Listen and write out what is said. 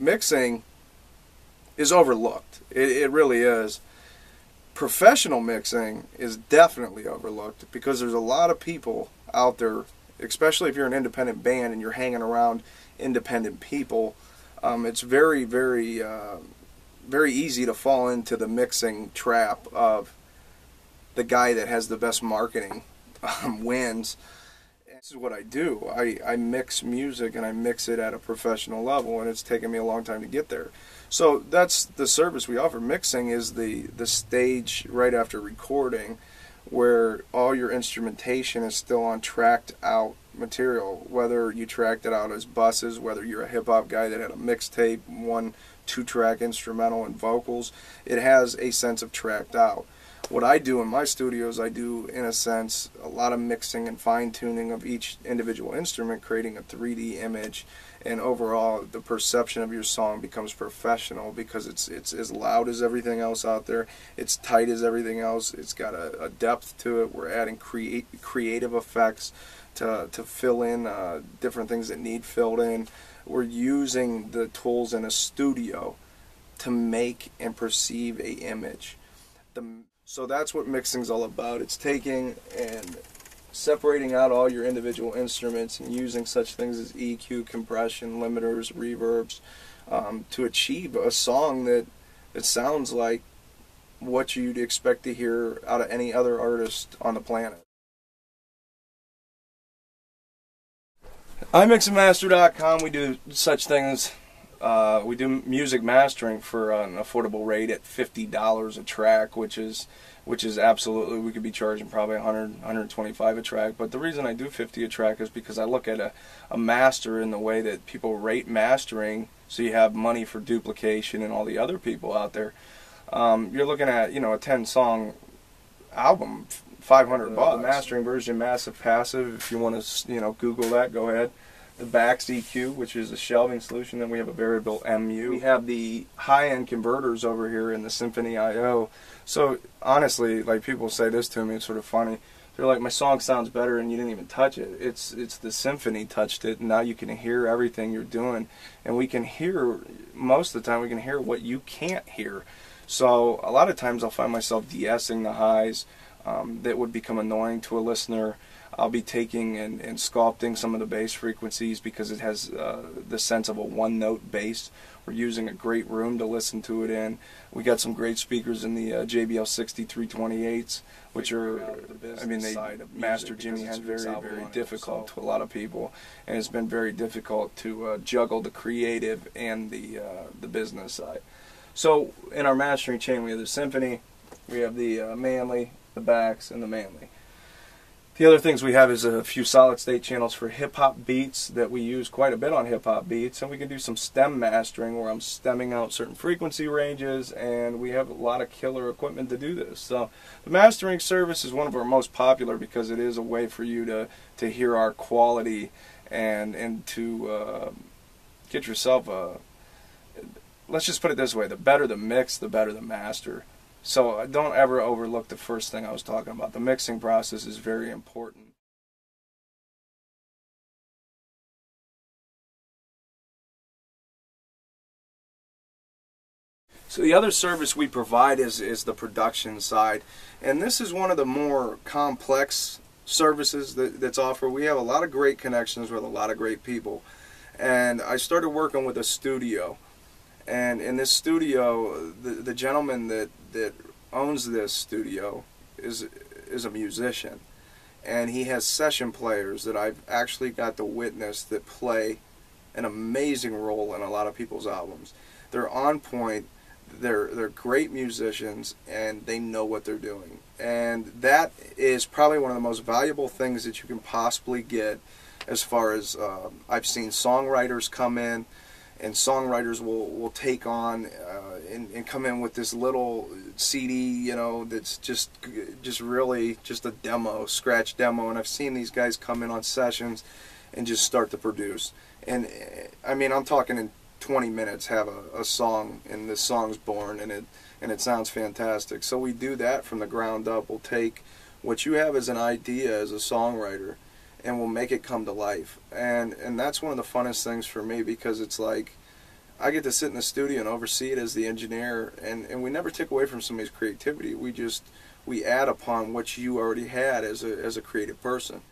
mixing is overlooked. It really is. Professional mixing is definitely overlooked because there's a lot of people out there, especially if you're an independent band and you're hanging around independent people. It's very, very, very easy to fall into the mixing trap of the guy that has the best marketing wins. This is what I do. I mix music, and I mix it at a professional level, and it's taken me a long time to get there. So that's the service we offer. Mixing is the stage right after recording, where all your instrumentation is still on tracked out material, whether you tracked it out as buses, whether you're a hip-hop guy that had a mixtape, 1-2-track instrumental and vocals. It has a sense of tracked out. What I do in my studios, I do, in a sense, a lot of mixing and fine-tuning of each individual instrument, creating a 3D image, and overall the perception of your song becomes professional because it's as loud as everything else out there, it's tight as everything else, it's got a depth to it. We're adding creative effects to fill in different things that need filled in. We're using the tools in a studio to make and perceive a image. So that's what mixing's all about. It's taking and separating out all your individual instruments and using such things as EQ, compression, limiters, reverbs, to achieve a song that sounds like what you'd expect to hear out of any other artist on the planet. Imixnmaster.com, we do such things. We do music mastering for an affordable rate at $50 a track, which is absolutely, we could be charging probably $100, $125 a track. But the reason I do $50 a track is because I look at a master in the way that people rate mastering, so you have money for duplication and all the other people out there. You're looking at, a 10-song album, $500. The mastering version, massive passive. If you want to, Google that, go ahead. The Bax EQ, which is a shelving solution. Then we have a variable MU. We have the high-end converters over here in the Symphony IO. So honestly, like, people say this to me, it's sort of funny. They're like, my song sounds better and you didn't even touch it. It's the Symphony touched it, and now you can hear everything you're doing. And we can hear, most of the time, we can hear what you can't hear. So a lot of times I'll find myself de-essing the highs that would become annoying to a listener. I'll be taking and sculpting some of the bass frequencies because it has the sense of a one-note bass. We're using a great room to listen to it in. We got some great speakers in the JBL 6328s, which are, Master Jimmy has very, very difficult to a lot of people, and it's been very difficult to juggle the creative and the business side. So in our mastering chain, we have the Symphony, we have the Manly, the Bax, and the Manly. The other things we have is a few solid-state channels for hip-hop beats that we use quite a bit on hip-hop beats, and we can do some stem mastering where I'm stemming out certain frequency ranges, and we have a lot of killer equipment to do this. So the mastering service is one of our most popular because it is a way for you to hear our quality and to get yourself a, let's just put it this way, the better the mix, the better the master. So don't ever overlook the first thing I was talking about. The mixing process is very important. So the other service we provide is the production side. And this is one of the more complex services that's offered. We have a lot of great connections with a lot of great people. And I started working with a studio. And in this studio, the gentleman that owns this studio is a musician, and he has session players that I've actually got to witness that play an amazing role in a lot of people's albums. They're on point, they're great musicians, and they know what they're doing. And that is probably one of the most valuable things that you can possibly get, as far as I've seen songwriters come in, and songwriters will take on and come in with this little CD, that's just really just a demo, scratch demo. And I've seen these guys come in on sessions and just start to produce. And I mean, I'm talking in 20 minutes have a song, and this song's born, and it sounds fantastic. So we do that from the ground up. We'll take what you have as an idea as a songwriter, and we'll make it come to life. And that's one of the funnest things for me, because it's like, I get to sit in the studio and oversee it as the engineer, and we never take away from somebody's creativity. We add upon what you already had as a creative person.